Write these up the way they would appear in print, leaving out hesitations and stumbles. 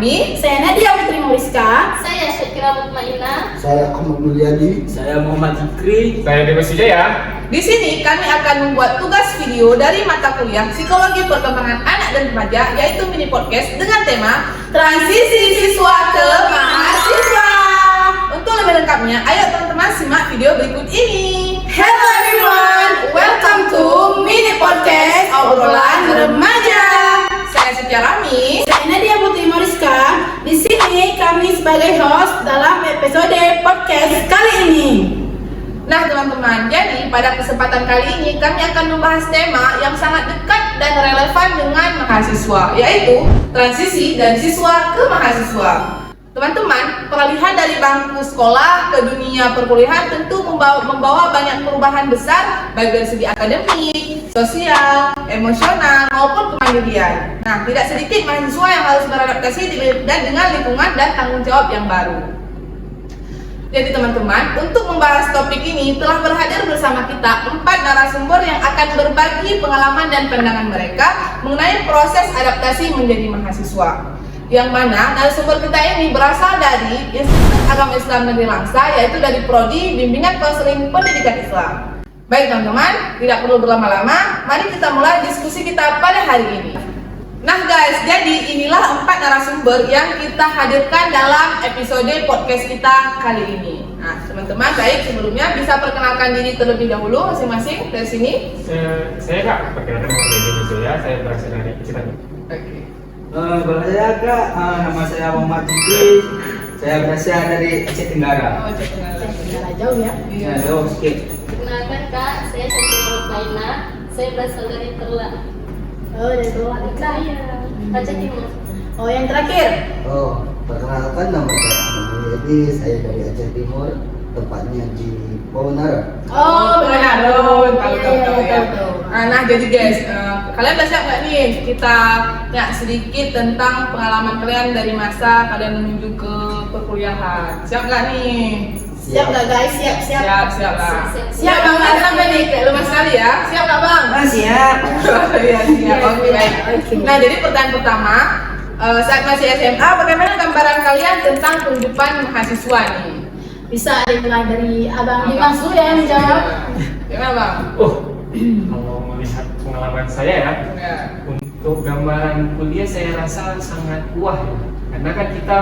kami. Saya Nadia Putri Muriska. Saya Syakira Mutmainah. Saya Ahmad Mulyadi. Saya Muhammad Zikri. Saya Dewa Sujaya. Di sini kami akan membuat tugas video dari mata kuliah Psikologi Perkembangan Anak dan Remaja, yaitu mini podcast dengan tema Transisi Siswa ke Mahasiswa. Untuk lebih lengkapnya, ayo teman-teman simak video berikut ini. Hello everyone, welcome to mini podcast obrolan remaja. Saya Suci Rami. Saya Nadia Putri Muriska. Di sini kami sebagai host dalam episode podcast kali ini. Nah teman-teman, jadi pada kesempatan kali ini kami akan membahas tema yang sangat dekat dan relevan dengan mahasiswa, yaitu transisi dari siswa ke mahasiswa. Teman-teman, peralihan dari bangku sekolah ke dunia perkuliahan tentu membawa banyak perubahan besar, baik dari segi akademik, sosial, emosional, maupun kemandirian. Nah, tidak sedikit mahasiswa yang harus beradaptasi dengan lingkungan dan tanggung jawab yang baru. Jadi teman-teman, untuk membahas topik ini telah berhadir bersama kita 4 narasumber yang akan berbagi pengalaman dan pandangan mereka mengenai proses adaptasi menjadi mahasiswa. Yang mana narasumber kita ini berasal dari Institut Agama Islam Negeri Langsa, yaitu dari Prodi Bimbingan Konseling Pendidikan Islam. Baik teman-teman, tidak perlu berlama-lama, mari kita mulai diskusi kita pada hari ini. Nah guys, jadi inilah 4 narasumber yang kita hadirkan dalam episode podcast kita kali ini. Nah teman-teman, baik sebelumnya bisa perkenalkan diri terlebih dahulu masing-masing dari sini. Saya Kak, perkenalkan nama saya Dewa Sujaya. Saya berasal dari Citanjung. Oke. Kalau saya Kak, nama saya Muhammad Zikri. Saya berasal dari Aceh Tenggara. Oh, Negara jauh ya. iya. Jauh sedikit. Perkenalkan Kak, saya Syakira Mutmainah. Saya berasal dari Terlak. Oh, dari luar Aceh Timur. Oh, yang terakhir. Oh, perkenalkan nama saya Ahmad Mulyadi. Saya dari Aceh Timur, tepatnya di Ponara. Oh, benar. Tahu ya. Nah jadi guys, kalian udah siap nggak nih kita ya sedikit tentang pengalaman kalian dari masa kalian menuju ke perkuliahan? Siap nggak nih? Siap nggak guys? Siap. Siap lah. Siap, Bang Bang. sampai nih kayak lumas sekali ya. Siap nggak Bang? Siap. Iya siap. Oke baik. Oke. Nah jadi pertanyaan pertama, saat masih SMA, bagaimana gambaran kalian tentang kehidupan mahasiswa nih? Bisa dimulai dari Abang Dimas dulu ya yang jawab. Gimana Bang? Kalau melihat pengalaman saya ya, Ya. untuk gambaran kuliah saya rasa sangat wah ya. Karena kan kita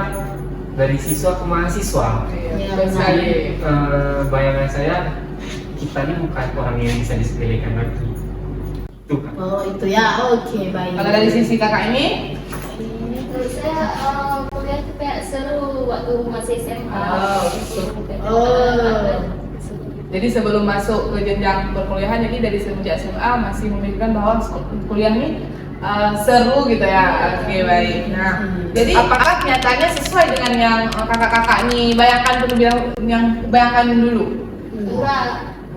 dari siswa ke mahasiswa. Iya, betul sekali. Bayangan saya, kita ini bukan orang yang bisa disepelekan lagi. Itu kan. Oh, itu ya. Oke, baik. Kalau dari sisi kakak ini? Menurut saya kuliah itu kayak seru waktu masih SMA. Jadi sebelum masuk ke jenjang perkuliahan, jadi dari semenjak SMA masih memikirkan bahwa kuliah ini seru gitu ya. Oke baik. Nah, jadi apakah kenyataannya sesuai dengan yang kakak-kakak nih bayangkan dulu?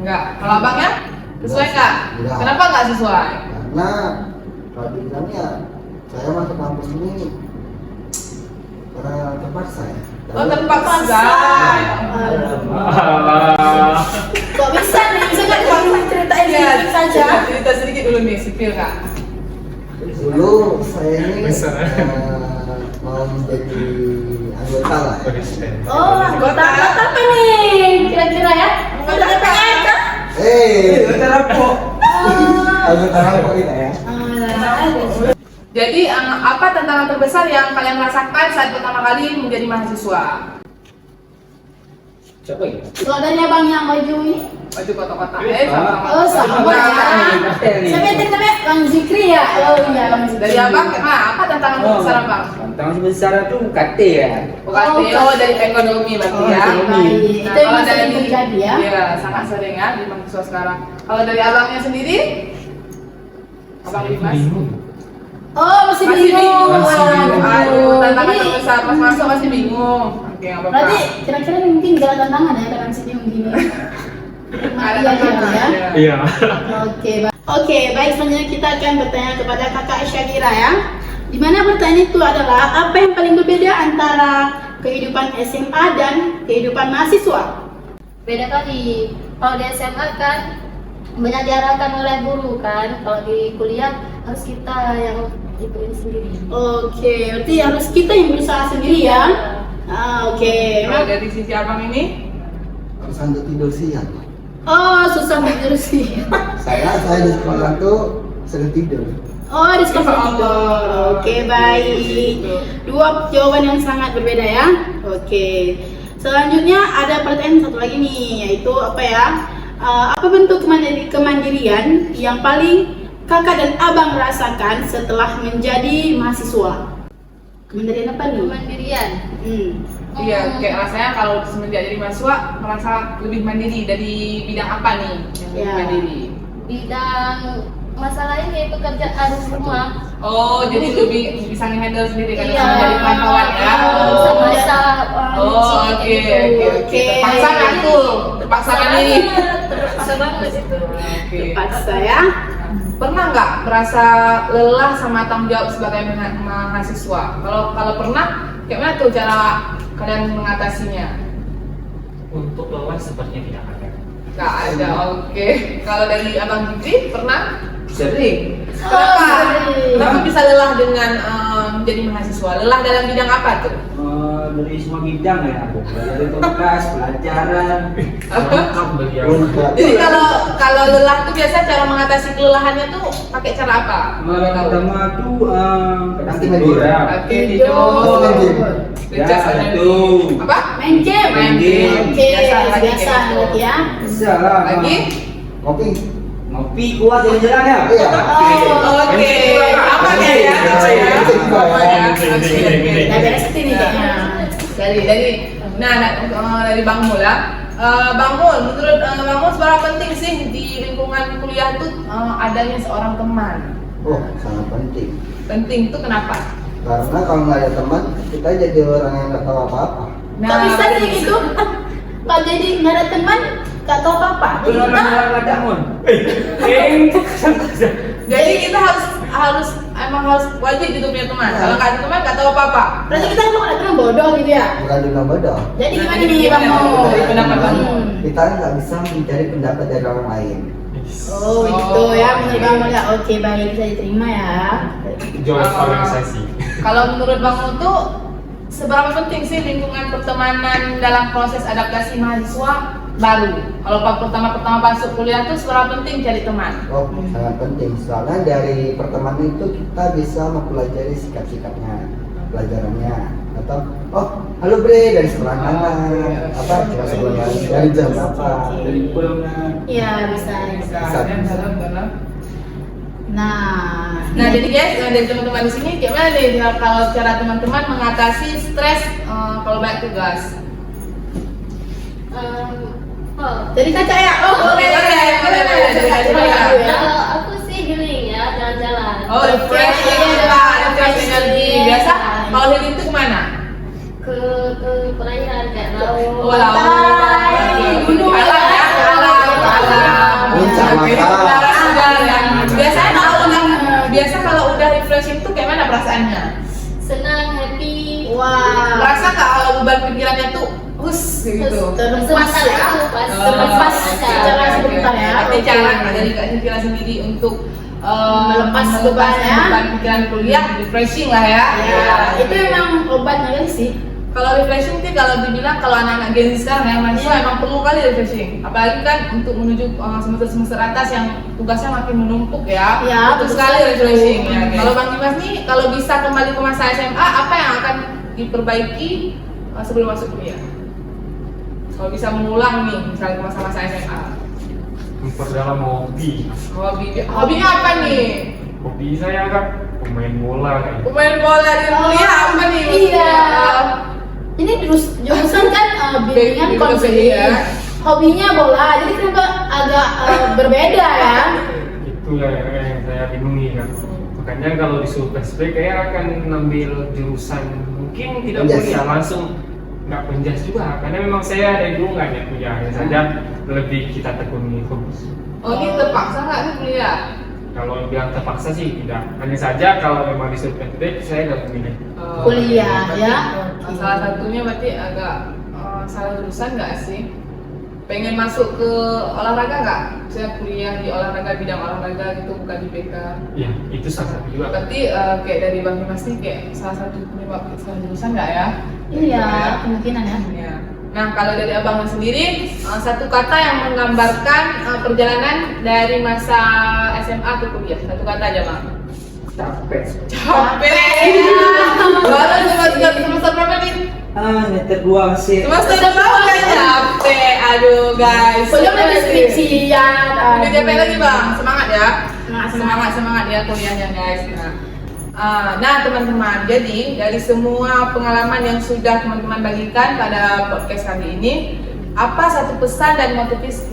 Enggak. Kalau abangnya sesuai nggak? Enggak. Kenapa nggak sesuai? Karena kalau dibilangnya saya masuk kampus ini karena terpaksa ya. Oh terpaksa. Kok bisa nih? Bisa nggak kamu ceritain Iya, sedikit saja? cerita sedikit dulu nih, sipil kak. Dulu saya ini Besar. mau menjadi anggota lah ya. Oh, anggota apa nih? Kira-kira ya? Anggota DPR kah? Anggota rokok. Anggota rokok kita ya. Jadi apa tantangan terbesar yang kalian rasakan saat pertama kali menjadi mahasiswa? Siapa ya? Kalau dari abang yang baju ini? Baju kotak-kotak. Oh, sama ya. Saya tapi Bang Zikri ya? Oh iya, Bang Zikri. Dari abang, apa tantangan terbesar abang? Tantangan sebesar itu UKT ya. UKT, dari ekonomi berarti ya. ekonomi. Baik. Itu yang sering terjadi ya? Iya, sangat sering ya di mahasiswa sekarang. Kalau dari abangnya sendiri? Abang Dimas? Oh, masih Masih bingung. bingung. Aduh, tantangan Jadi, terbesar pas masuk masih bingung. Oke, nggak apa-apa. berarti kira-kira ini mungkin gak ada tantangan ya dengan sini begini. Ada Iya, tantangan ya. ya. Iya. Oke, baik. Selanjutnya kita akan bertanya kepada kakak Syakira ya. Dimana pertanyaan itu adalah apa yang paling berbeda antara kehidupan SMA dan kehidupan mahasiswa? Beda kali. Kalau di SMA kan banyak diarahkan oleh guru kan. Kalau di kuliah harus kita yang itu sendiri. Oke, berarti harus kita yang berusaha sendiri ya. Oke. Kalau dari sisi abang ini, Susah untuk tidur siang. Oh, susah tidur sih. Saya di sekolah tuh sering tidur. Oh, di sekolah tidur. Oke, baik. Dua jawaban yang sangat berbeda ya. Oke. Selanjutnya ada pertanyaan satu lagi nih, yaitu apa ya? Apa bentuk kemandirian yang paling kakak dan abang rasakan setelah menjadi mahasiswa? Kemandirian apa nih? Kemandirian. iya kayak rasanya kalau semenjak jadi mahasiswa merasa lebih mandiri dari bidang apa nih yang lebih Ya. mandiri? Bidang masalahnya kayak pekerjaan rumah. Oh, jadi lebih bisa nge-handle sendiri kan Iya. sama jadi pantauan ya. Bisa masak, Oh, nyuci, oke, gitu. oke, oke. Terpaksa nggak tuh? Terpaksa kan ini? Terpaksa banget itu. Oke. Paksa ya. Pernah nggak merasa lelah sama tanggung jawab sebagai mahasiswa? Kalau pernah, gimana tuh cara kalian mengatasinya? Untuk lelah sepertinya tidak ada. Nggak ada, oke. Kalau dari abang Jibri pernah? Sering. Kenapa? sering. Kenapa bisa lelah dengan menjadi mahasiswa? Lelah dalam bidang apa tuh? Dari semua bidang ya, dari tugas, pelajaran. Lengkap beliau. Jadi kalau lelah tuh biasa cara mengatasi kelelahannya tuh pakai cara apa? Pertama tuh kadang Pasti tidur main ya. Oke, tidur. Ya, Biasa ada main- tuh. Apa? Main game. Main game. Oke, Biasa lagi biasa kayak gitu. lagi ya. Bisa lah. Lagi? Kopi. Ngopi kuat jalan-jalan ya. Iya. Oke, sama kayak ya. Sama ya. Oke. Udah beres ini kayaknya. Dari Bang Mul ya. Bang Mul, menurut Bang Mul seberapa penting sih di lingkungan kuliah tuh adanya seorang teman? Oh, sangat penting. Penting tuh kenapa? Karena kalau nggak ada teman, kita jadi orang yang nggak tahu apa-apa. Kok bisa kayak gitu? Kok jadi nggak ada teman, nggak tahu apa-apa? Jadi kita Orang ada mon. Jadi kita harus wajib gitu punya teman. Kalau nggak ada teman nggak tahu apa-apa. berarti kita emang ada teman bodoh gitu ya? Bukan juga bodoh. Jadi Nah, gimana jadi nih Bang gimana Mo? dari pendapat Bang Mo? Kita nggak bisa mencari pendapat dari orang lain. Oh gitu ya, menurut Bang Mo ya. Oke, baik, bisa diterima ya. Jual organisasi. Kalau menurut Bang Mo tuh seberapa penting sih lingkungan pertemanan dalam proses adaptasi mahasiswa baru? Kalau pertama masuk kuliah tuh seberapa penting cari teman? Oh, sangat penting. Soalnya dari pertemanan itu kita bisa mempelajari sikap-sikapnya, pelajarannya. Atau, oh, halo Bre, dari sekolah mana? Apa? Dari jam apa? Dari pulangnya. Iya, bisa. Dalam. Nah, Nah, jadi guys, dari teman-teman di sini gimana nih kalau cara teman-teman mengatasi stres kalau banyak tugas? jadi kakak ya. Oh, boleh. Kalau aku sih healing ya, jalan-jalan. Oh, refreshing lah, refreshing energi. Biasa kalau healing itu kemana? Ke perairan kayak laut. Oh, laut. Gunung. Alam ya, alam. Puncak Mata. Udara ya. Biasa kalau udah refreshing tuh kayak mana perasaannya? Senang, happy. Wah. Merasa nggak kalau beban pikirannya tuh gitu? Terlepas ya. Terlepas secara sebentar ya. Tapi Oke. cara dari Kak Cynthia sendiri untuk Melepas beban ya. beban pikiran kuliah, refreshing lah ya. Ya, itu emang obatnya kan sih. Kalau refreshing sih kalau dibilang kalau anak-anak Gen Z sekarang ya mahasiswa emang perlu kali refreshing. Apalagi kan untuk menuju semester atas yang tugasnya makin menumpuk ya. Ya, Betul betul sekali sekali. refreshing ya. Oke. Kalau Bang Dimas nih kalau bisa kembali ke masa SMA apa yang akan diperbaiki sebelum masuk kuliah? Kalau bisa mengulang nih misalnya ke masa-masa SMA. Memperdalam hobi. Hobinya apa nih? Hobi saya kan pemain bola kayak. Pemain bola di kuliah apa nih? Iya. Ini jurusan kan bimbingan konseling. ya. Hobinya bola, jadi kenapa agak berbeda ya? Itulah yang saya bingungi kan. Makanya kalau disuruh PSB kayak akan ngambil jurusan mungkin tidak Penjas. kuliah langsung nggak penjas juga karena memang saya dari dulu nggak niat kuliah hanya saja lebih kita tekuni hobi. Oh ini terpaksa nggak nih kuliah? Kalau bilang terpaksa sih tidak, hanya saja kalau memang disuruh PSB saya nggak memilih. Kuliah, berarti, ya. Salah satunya berarti agak salah jurusan nggak sih? pengen masuk ke olahraga nggak? Saya kuliah di olahraga, bidang olahraga gitu, bukan di BK. Ya, itu salah satu juga. Berarti kayak dari Bang Dimas nih kayak salah satu penyebab salah jurusan nggak ya? Iya, kemungkinan ya. Ya. Nah, kalau dari abang sendiri, satu kata yang menggambarkan perjalanan dari masa SMA ke kuliah. Satu kata aja, Bang. Capek. Capek. Baru semester berapa nih? Semester 2 masih. Semester berapa kan capek. Aduh, guys. Belum lagi skripsian. Udah capek lagi, Bang. Semangat ya. Semangat. Semangat ya kuliahnya, guys. Nah, teman-teman, jadi dari semua pengalaman yang sudah teman-teman bagikan pada podcast kali ini, apa satu pesan dan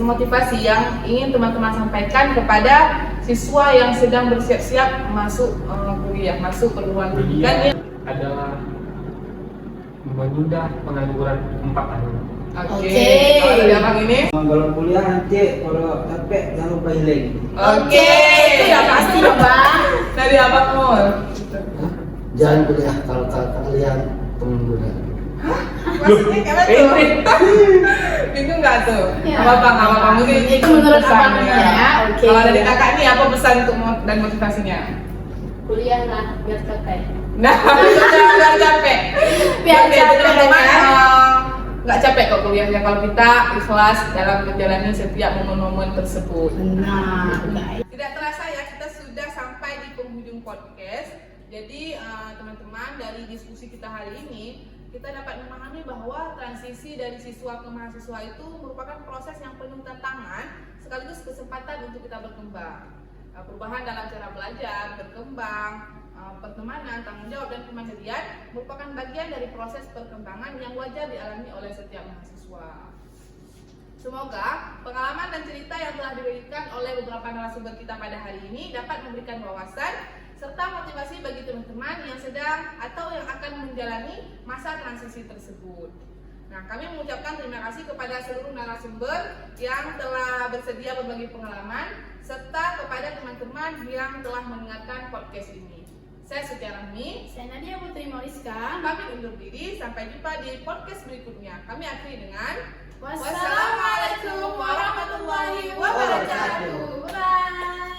motivasi yang ingin teman-teman sampaikan kepada siswa yang sedang bersiap-siap masuk kuliah, masuk perguruan tinggi? Adalah menunda pengangguran 4 tahun. Oke. Kalau dari abang ini? Kalau kuliah nanti kalau capek jangan lupa healing. Oke. Itu udah pasti dong, Bang. Dari abang Mul. Jangan kuliah kalau kalian pengangguran. Maksudnya gimana tuh? Bingung nggak tuh? Ya. Apa-apa, mungkin Itu menurut pesan abang ya. Oke. Kalau dari kakak ini apa pesan untuk dan motivasinya? Kuliah lah biar capek. Nah, biar capek. Biar Oke, capek, teman-teman, ya. nggak capek kok kuliahnya kalau kita ikhlas dalam menjalani setiap momen-momen tersebut. Nah, guys. Tidak terasa ya, kita sudah sampai di penghujung podcast. Jadi teman-teman, dari diskusi kita hari ini kita dapat memahami bahwa transisi dari siswa ke mahasiswa itu merupakan proses yang penuh tantangan sekaligus kesempatan untuk kita berkembang. Perubahan dalam cara belajar, berkembang, pertemanan, tanggung jawab, dan kemandirian merupakan bagian dari proses perkembangan yang wajar dialami oleh setiap mahasiswa. Semoga pengalaman dan cerita yang telah diberikan oleh beberapa narasumber kita pada hari ini dapat memberikan wawasan serta motivasi bagi teman-teman yang sedang atau yang akan menjalani masa transisi tersebut. Nah, kami mengucapkan terima kasih kepada seluruh narasumber yang telah bersedia berbagi pengalaman serta kepada teman-teman yang telah mendengarkan podcast ini. Saya Sutia Rahmi. Saya Nadia Putri Moriska. Kami undur diri, sampai jumpa di podcast berikutnya. Kami akhiri dengan Wassalamualaikum warahmatullahi wabarakatuh. Bye.